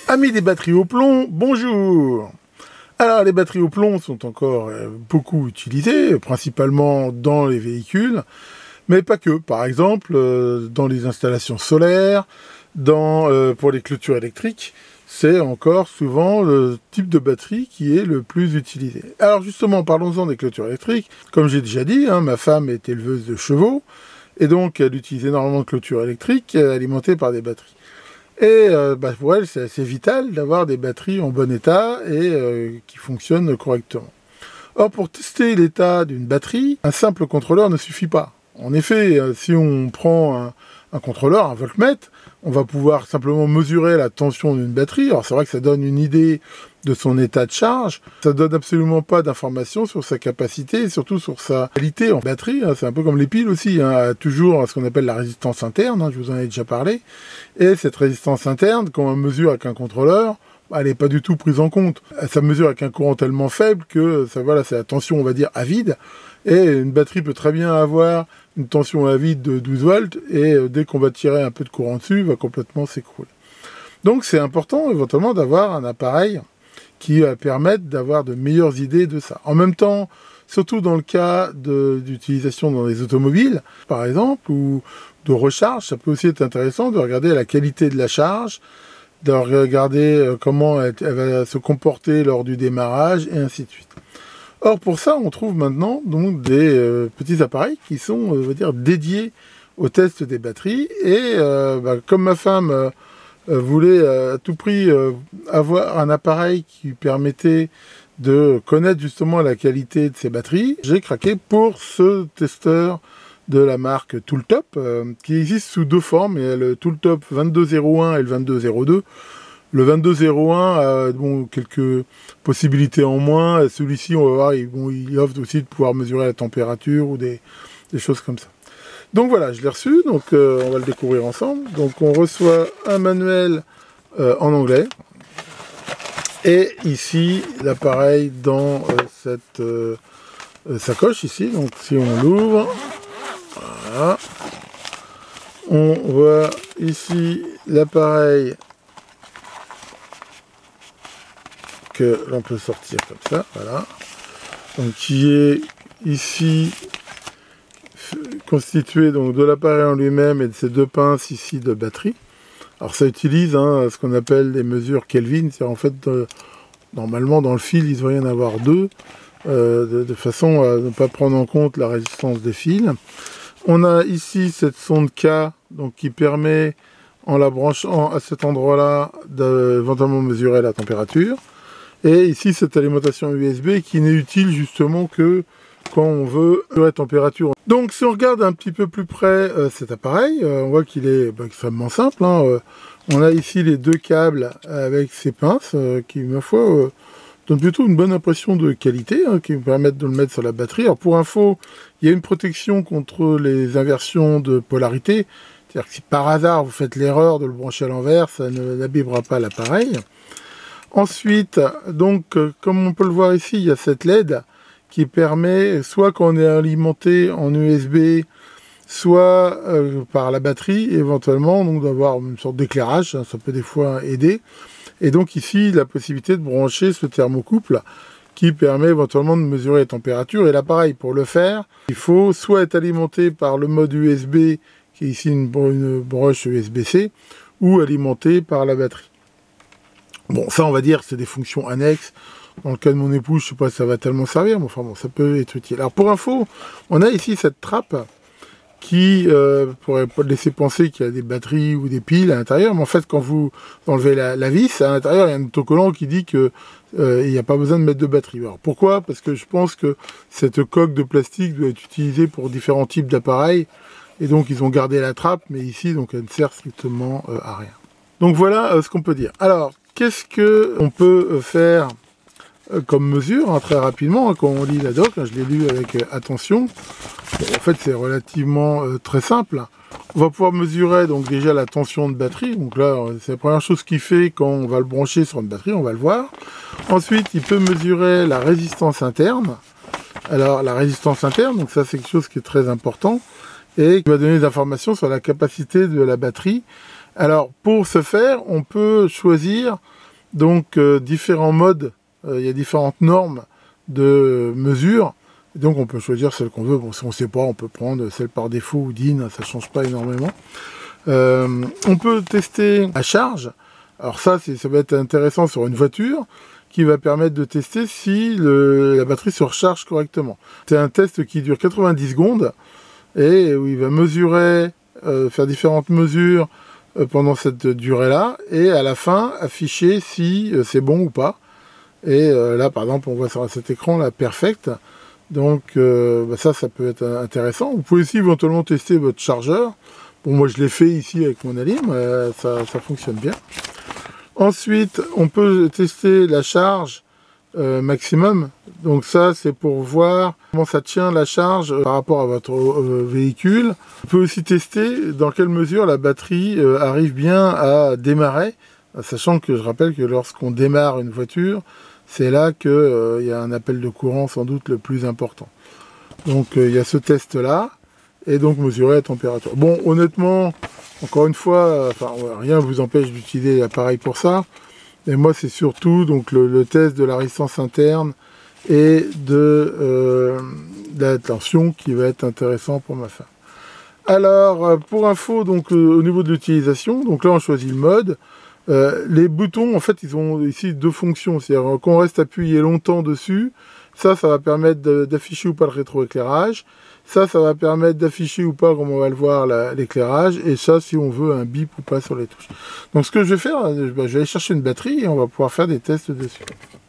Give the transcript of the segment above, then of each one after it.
Amis des batteries au plomb, bonjour. Alors les batteries au plomb sont encore beaucoup utilisées, principalement dans les véhicules, mais pas que. Par exemple, dans les installations solaires, pour les clôtures électriques, c'est encore souvent le type de batterie qui est le plus utilisé. Alors justement, parlons-en des clôtures électriques. Comme j'ai déjà dit, ma femme est éleveuse de chevaux, et donc elle utilise énormément de clôtures électriques alimentées par des batteries. Et pour elle, c'est assez vital d'avoir des batteries en bon état et qui fonctionnent correctement. Or, pour tester l'état d'une batterie, un simple contrôleur ne suffit pas. En effet, si on prend un contrôleur, un voltmètre, on va pouvoir simplement mesurer la tension d'une batterie. Alors c'est vrai que ça donne une idée de son état de charge. Ça donne absolument pas d'informations sur sa capacité et surtout sur sa qualité en batterie. C'est un peu comme les piles aussi, toujours ce qu'on appelle la résistance interne, je vous en ai déjà parlé. Et cette résistance interne, quand on mesure avec un contrôleur, elle n'est pas du tout prise en compte. Ça mesure avec un courant tellement faible que c'est la tension, on va dire, à vide. Et une batterie peut très bien avoir une tension à vide de 12 volts et dès qu'on va tirer un peu de courant dessus, il va complètement s'écrouler. Donc c'est important éventuellement d'avoir un appareil qui va permettre d'avoir de meilleures idées de ça. En même temps, surtout dans le cas d'utilisation dans les automobiles, par exemple, ou de recharge, ça peut aussi être intéressant de regarder la qualité de la charge, de regarder comment elle va se comporter lors du démarrage, et ainsi de suite. Or, pour ça, on trouve maintenant donc des petits appareils qui sont, on va dire, dédiés au test des batteries. Et comme ma femme voulait à tout prix avoir un appareil qui permettait de connaître justement la qualité de ses batteries, j'ai craqué pour ce testeur de la marque Tooltop, qui existe sous deux formes. Il y a le Tooltop 2201 et le 2202. Le 2201 a quelques possibilités en moins. Celui-ci, on va voir, il offre aussi de pouvoir mesurer la température ou des choses comme ça. Donc voilà, je l'ai reçu, donc on va le découvrir ensemble. Donc on reçoit un manuel en anglais. Et ici, l'appareil dans cette sacoche ici. Donc si on l'ouvre, voilà. On voit ici l'appareil que l'on peut sortir comme ça, voilà. Donc qui est ici constitué donc de l'appareil en lui-même et de ces deux pinces ici de batterie. Alors ça utilise ce qu'on appelle des mesures Kelvin, c'est en fait normalement dans le fil il devrait y en avoir deux, de façon à ne pas prendre en compte la résistance des fils. On a ici cette sonde K donc qui permet en la branchant à cet endroit-là d'éventuellement mesurer la température. Et ici, cette alimentation USB qui n'est utile justement que quand on veut la température. Donc, si on regarde un petit peu plus près cet appareil, on voit qu'il est extrêmement simple. On a ici les deux câbles avec ces pinces qui, ma foi, donnent plutôt une bonne impression de qualité, qui me permettent de le mettre sur la batterie. Alors, pour info, il y a une protection contre les inversions de polarité. C'est-à-dire que si par hasard vous faites l'erreur de le brancher à l'envers, ça n'abîmera pas l'appareil. Ensuite, donc, comme on peut le voir ici, il y a cette LED qui permet, soit quand on est alimenté en USB, soit par la batterie, éventuellement, donc d'avoir une sorte d'éclairage, ça peut des fois aider. Et donc ici, la possibilité de brancher ce thermocouple qui permet éventuellement de mesurer les températures. Et l'appareil, pour le faire, il faut soit être alimenté par le mode USB, qui est ici une broche USB-C, ou alimenté par la batterie. Bon, ça, on va dire, c'est des fonctions annexes. Dans le cas de mon épouse, je ne sais pas si ça va tellement servir, mais enfin bon, ça peut être utile. Alors, pour info, on a ici cette trappe qui pourrait laisser penser qu'il y a des batteries ou des piles à l'intérieur. Mais en fait, quand vous enlevez la vis, à l'intérieur, il y a un autocollant qui dit qu'il n'y a pas besoin de mettre de batterie. Alors, pourquoi? Parce que je pense que cette coque de plastique doit être utilisée pour différents types d'appareils. Et donc, ils ont gardé la trappe, mais ici, donc, elle ne sert strictement à rien. Donc, voilà ce qu'on peut dire. Alors, qu'est-ce qu'on peut faire comme mesure, très rapidement, quand on lit la doc, je l'ai lu avec attention. Bon, en fait, c'est relativement très simple. On va pouvoir mesurer donc déjà la tension de batterie. Donc là, c'est la première chose qu'il fait quand on va le brancher sur une batterie, on va le voir. Ensuite, il peut mesurer la résistance interne. Alors, la résistance interne, donc ça, c'est quelque chose qui est très important et qui va donner des informations sur la capacité de la batterie Alors pour ce faire, on peut choisir donc différents modes, il y a différentes normes de mesure, donc on peut choisir celle qu'on veut. Bon, si on ne sait pas, on peut prendre celle par défaut ou DIN, ça ne change pas énormément. On peut tester la charge. Alors ça va être intéressant sur une voiture, qui va permettre de tester si la batterie se recharge correctement. C'est un test qui dure 90 secondes, et où il va mesurer, faire différentes mesures pendant cette durée-là, et à la fin, afficher si c'est bon ou pas. Et là, par exemple, on voit sur cet écran, là, Perfect. Donc ça peut être intéressant. Vous pouvez aussi éventuellement tester votre chargeur. Bon, moi je l'ai fait ici avec mon Alim, ça fonctionne bien. Ensuite, on peut tester la charge maximum. Donc ça, c'est pour voir comment ça tient la charge par rapport à votre véhicule. On peut aussi tester dans quelle mesure la batterie arrive bien à démarrer, sachant que je rappelle que lorsqu'on démarre une voiture, c'est là qu'il y a un appel de courant sans doute le plus important. Donc il y a ce test-là, et donc mesurer la température. Bon, honnêtement, encore une fois, rien ne vous empêche d'utiliser l'appareil pour ça. Et moi, c'est surtout donc le test de la résistance interne et de la tension qui va être intéressant pour ma femme. Alors, pour info, donc au niveau de l'utilisation, donc là, on choisit le mode. Les boutons, en fait, ils ont ici deux fonctions. C'est-à-dire qu'on reste appuyé longtemps dessus. Ça va permettre d'afficher ou pas le rétroéclairage. Ça va permettre d'afficher ou pas, comme on va le voir, l'éclairage. Et ça, si on veut un bip ou pas sur les touches. Donc ce que je vais faire, je vais aller chercher une batterie et on va pouvoir faire des tests dessus.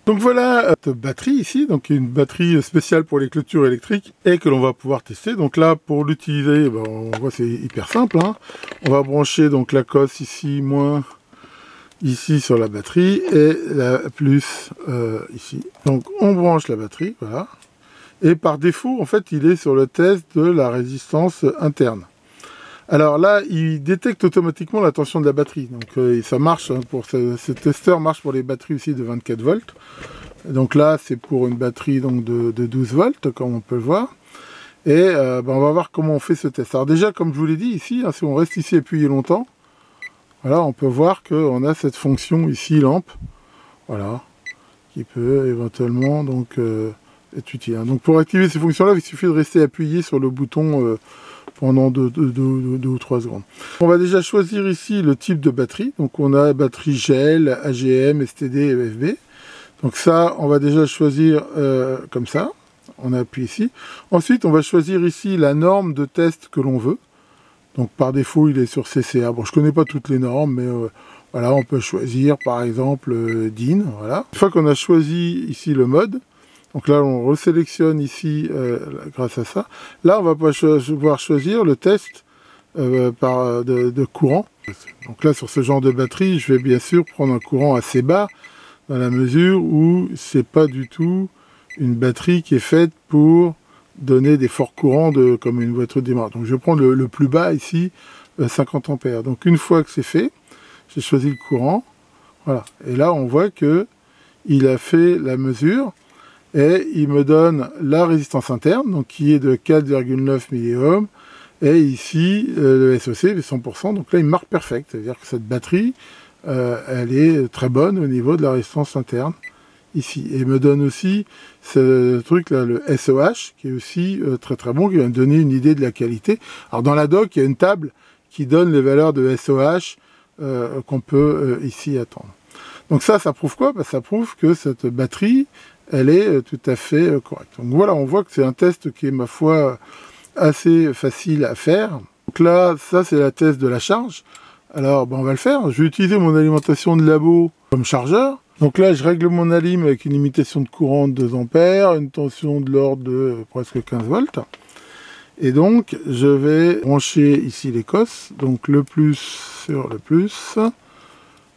Donc voilà cette batterie ici, donc une batterie spéciale pour les clôtures électriques et que l'on va pouvoir tester. Donc là, pour l'utiliser, on voit c'est hyper simple. Hein. On va brancher donc la cosse ici, moins ici sur la batterie et la plus ici. Donc on branche la batterie, voilà. Et par défaut, en fait, il est sur le test de la résistance interne. Alors là, il détecte automatiquement la tension de la batterie. Donc ça marche, hein, ce testeur marche pour les batteries aussi de 24 volts. Donc là, c'est pour une batterie donc, de 12 volts, comme on peut le voir. Et on va voir comment on fait ce test. Alors déjà, comme je vous l'ai dit ici, hein, si on reste ici appuyé longtemps, voilà, on peut voir qu'on a cette fonction ici, lampe, voilà, qui peut éventuellement donc être utile. Donc pour activer ces fonctions-là, il suffit de rester appuyé sur le bouton pendant 2 ou 3 secondes. On va déjà choisir ici le type de batterie. Donc on a batterie gel, AGM, STD et EFB. Donc ça, on va déjà choisir comme ça. On appuie ici. Ensuite, on va choisir ici la norme de test que l'on veut. Donc par défaut, il est sur CCA. Bon, je ne connais pas toutes les normes, mais voilà, on peut choisir par exemple DIN. Voilà. Une fois qu'on a choisi ici le mode, donc là on resélectionne ici grâce à ça. Là, on va pouvoir choisir le test de courant. Donc là, sur ce genre de batterie, je vais bien sûr prendre un courant assez bas, dans la mesure où c'est pas du tout une batterie qui est faite pour donner des forts courants comme une voiture de démarrage. Donc je vais prendre le plus bas ici, 50 ampères. Donc une fois que c'est fait, j'ai choisi le courant. Voilà. Et là on voit que il a fait la mesure et il me donne la résistance interne, donc qui est de 4,9 milliohms. Et ici le SOC est 100%. Donc là il marque perfect. C'est-à-dire que cette batterie, elle est très bonne au niveau de la résistance interne. Ici, et me donne aussi ce truc là, le SOH, qui est aussi très très bon, qui va me donner une idée de la qualité. Alors dans la doc, il y a une table qui donne les valeurs de SOH qu'on peut ici attendre. Donc ça prouve quoi? Ça prouve que cette batterie, elle est tout à fait correcte. Donc voilà, on voit que c'est un test qui est, ma foi, assez facile à faire. Donc là, ça c'est la test de la charge. Alors on va le faire. Je vais utiliser mon alimentation de labo comme chargeur. Donc là, je règle mon alim avec une limitation de courant de 2 ampères, une tension de l'ordre de presque 15 volts. Et donc, je vais brancher ici les cosses. Donc le plus sur le plus,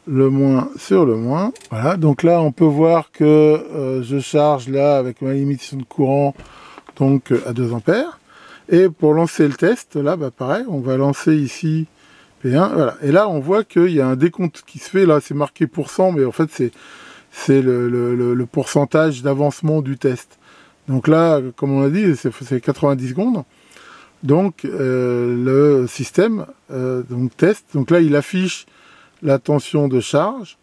le moins sur le moins. Voilà, donc là, on peut voir que je charge là avec ma limitation de courant donc à 2 ampères. Et pour lancer le test, là, pareil, on va lancer ici P1, voilà. Et là, on voit qu'il y a un décompte qui se fait. Là, c'est marqué %, mais en fait, c'est le pourcentage d'avancement du test. Donc là, comme on l'a dit, c'est 90 secondes. donc le système donc test. Donc là, il affiche la tension de charge.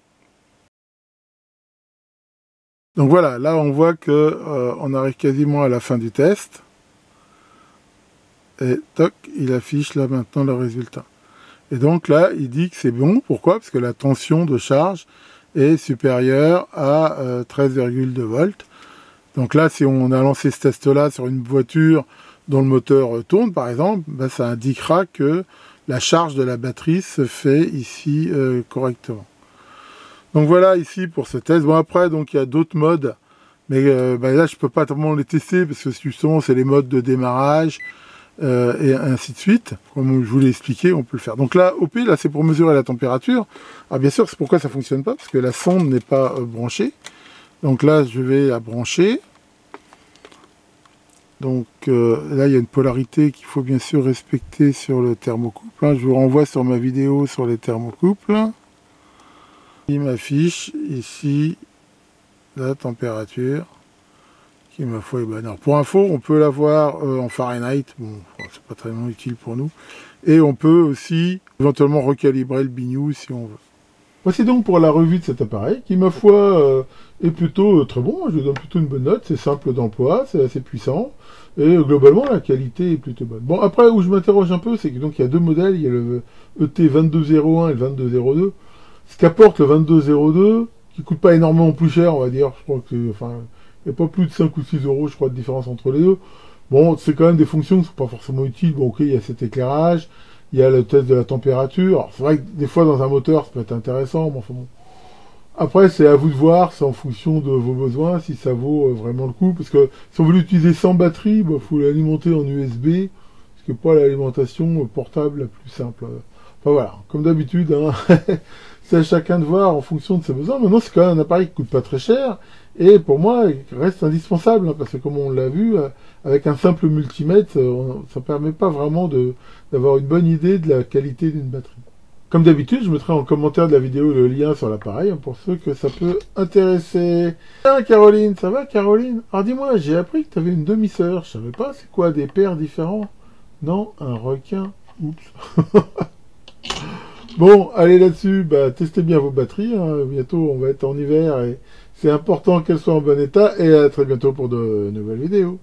Donc voilà, là on voit que on arrive quasiment à la fin du test. Et toc, il affiche là maintenant le résultat. Et donc là, il dit que c'est bon. Pourquoi? Parce que la tension de charge est supérieure à 13,2 volts. Donc là, si on a lancé ce test-là sur une voiture dont le moteur tourne, par exemple, ben, ça indiquera que la charge de la batterie se fait ici correctement. Donc voilà ici pour ce test. Bon après, donc il y a d'autres modes, mais ben là, je peux pas vraiment les tester parce que justement, c'est les modes de démarrage et ainsi de suite. Comme je vous l'ai expliqué, on peut le faire. Donc là, OP, là, c'est pour mesurer la température. Alors bien sûr, c'est pourquoi ça fonctionne pas, parce que la sonde n'est pas branchée. Donc là, je vais la brancher. Donc là, il y a une polarité qu'il faut bien sûr respecter sur le thermocouple. Hein. Je vous renvoie sur ma vidéo sur les thermocouples. Il m'affiche ici la température qui, ma foi, est bonne. Alors, pour info, on peut l'avoir en Fahrenheit. Bon, c'est pas très utile pour nous. Et on peut aussi éventuellement recalibrer le bignou si on veut. Voici donc pour la revue de cet appareil qui, ma foi, est plutôt très bon. Je lui donne plutôt une bonne note. C'est simple d'emploi, c'est assez puissant. Et globalement, la qualité est plutôt bonne. Bon, après, où je m'interroge un peu, c'est que donc il y a deux modèles. Il y a le ET2201 et le 2202. Ce qu'apporte le 2202, qui coûte pas énormément plus cher, on va dire. Je crois que, enfin, il n'y a pas plus de 5 ou 6 euros, je crois, de différence entre les deux. Bon, c'est quand même des fonctions qui sont pas forcément utiles. Bon, ok, il y a cet éclairage. Il y a le test de la température. C'est vrai que des fois, dans un moteur, ça peut être intéressant, mais enfin bon. Après, c'est à vous de voir, c'est en fonction de vos besoins, si ça vaut vraiment le coup. Parce que si on veut l'utiliser sans batterie, bah, faut l'alimenter en USB, ce qui n'est pas l'alimentation portable la plus simple. Enfin voilà, comme d'habitude, hein, c'est à chacun de voir en fonction de ses besoins. Maintenant, c'est quand même un appareil qui coûte pas très cher, et pour moi, il reste indispensable, hein, parce que comme on l'a vu, avec un simple multimètre, ça permet pas vraiment d'avoir une bonne idée de la qualité d'une batterie. Comme d'habitude, je mettrai en commentaire de la vidéo le lien sur l'appareil, hein, pour ceux que ça peut intéresser. Tiens, Caroline, ça va, Caroline? Alors dis-moi, j'ai appris que tu avais une demi-sœur. Je savais pas, c'est quoi, des pères différents? Non, un requin. Oups. Bon, allez là-dessus, bah, testez bien vos batteries. Hein. Bientôt, on va être en hiver et c'est important qu'elles soient en bon état. Et à très bientôt pour de nouvelles vidéos.